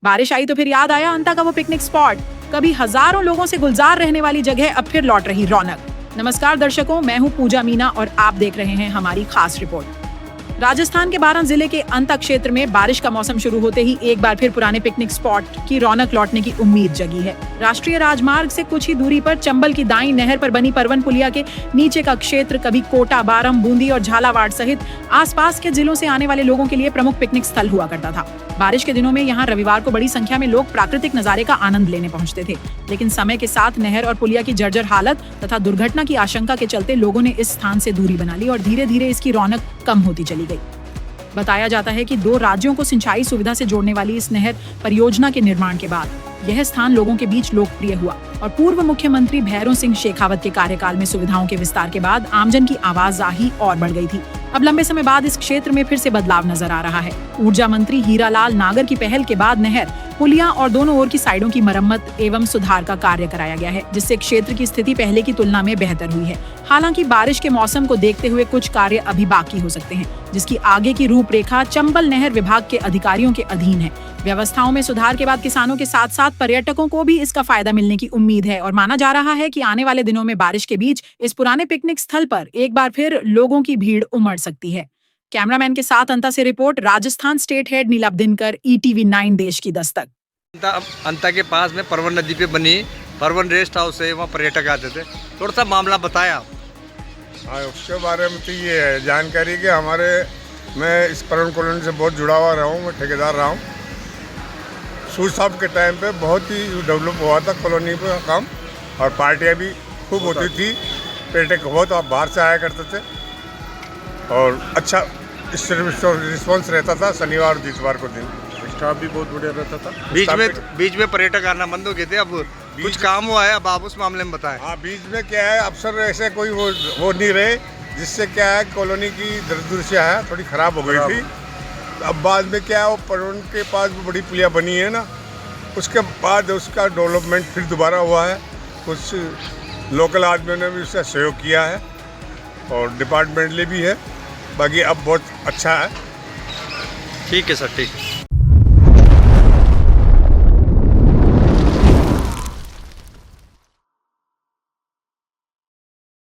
बारिश आई तो फिर याद आया अंता का वो पिकनिक स्पॉट। कभी हजारों लोगों से गुलजार रहने वाली जगह अब फिर लौट रही रौनक। नमस्कार दर्शकों, मैं हूँ पूजा मीना और आप देख रहे हैं हमारी खास रिपोर्ट। राजस्थान के बारां जिले के अंता क्षेत्र में बारिश का मौसम शुरू होते ही एक बार फिर पुराने पिकनिक स्पॉट की रौनक लौटने की उम्मीद जगी है। राष्ट्रीय राजमार्ग से कुछ ही दूरी पर चंबल की दाई नहर पर बनी परवन पुलिया के नीचे का क्षेत्र कभी कोटा, बारम, बूंदी और झालावाड़ सहित आसपास के जिलों से आने वाले लोगों के लिए प्रमुख पिकनिक स्थल हुआ करता था। बारिश के दिनों में यहाँ रविवार को बड़ी संख्या में लोग प्राकृतिक नजारे का आनंद लेने पहुंचते थे, लेकिन समय के साथ नहर और पुलिया की जर्जर हालत तथा दुर्घटना की आशंका के चलते लोगों ने इस स्थान से दूरी बना ली और धीरे धीरे इसकी रौनक कम होती चली गई। बताया जाता है कि 2 राज्यों को सिंचाई सुविधा से जोड़ने वाली इस नहर परियोजना के निर्माण के बाद यह स्थान लोगों के बीच लोकप्रिय हुआ और पूर्व मुख्यमंत्री भैरों सिंह शेखावत के कार्यकाल में सुविधाओं के विस्तार के बाद आमजन की आवाजाही और बढ़ गई थी। अब लंबे समय बाद इस क्षेत्र में फिर से बदलाव नजर आ रहा है। ऊर्जा मंत्री हीरालाल नागर की पहल के बाद नहर, पुलिया और दोनों ओर की साइडों की मरम्मत एवं सुधार का कार्य कराया गया है, जिससे क्षेत्र की स्थिति पहले की तुलना में बेहतर हुई है। हालांकि बारिश के मौसम को देखते हुए कुछ कार्य अभी बाकी हो सकते हैं, जिसकी आगे की रूपरेखा चंबल नहर विभाग के अधिकारियों के अधीन है। व्यवस्थाओं में सुधार के बाद किसानों के साथ साथ पर्यटकों को भी इसका फायदा मिलने की उम्मीद है और माना जा रहा है कि आने वाले दिनों में बारिश के बीच इस पुराने पिकनिक स्थल पर एक बार फिर लोगों की भीड़ उमड़ सकती है। कैमरामैन के साथ अंता से report, Rajasthan state head Neelabh Dinkar, ETV 9 देश की दस्तक। अंता के पास में परवन नदी पे बनी परवन रेस्ट हाउस है, वहाँ पर्यटक आते थे। थोड़ा सा मामला बताया आप। हाँ, उसके बारे में तो ये है जानकारी कि मैं इस परवन कॉलोनी से बहुत जुड़ा हुआ रहा हूँ, मैं ठेकेदार रहा हूँ। सूद साहब के टाइम पे बहुत ही डेवलप हुआ था कॉलोनी पे काम, और पार्टियाँ भी खूब होती थी, पर्यटक बहुत बाहर से आया करते थे और अच्छा रिस्पॉन्स रहता था। शनिवार और इतवार को दिन स्टाफ भी बहुत बढ़िया रहता था। बीच में पर्यटक आना बंद हो गए थे, अब कुछ काम हुआ है, अब आप उस मामले में बताएं। हाँ, बीच में क्या है, अफसर ऐसे कोई वो नहीं रहे, जिससे क्या है कॉलोनी की दृश्य है थोड़ी खराब हो गई थी। अब बाद में क्या है, वो परवन के पास भी बड़ी पुलिया बनी है ना, उसके बाद उसका डेवलपमेंट फिर दोबारा हुआ है। कुछ लोकल आदमियों ने भी उसका सहयोग किया है और डिपार्टमेंटली भी है। बाकी अब बहुत अच्छा है। ठीक है सर, ठीक है।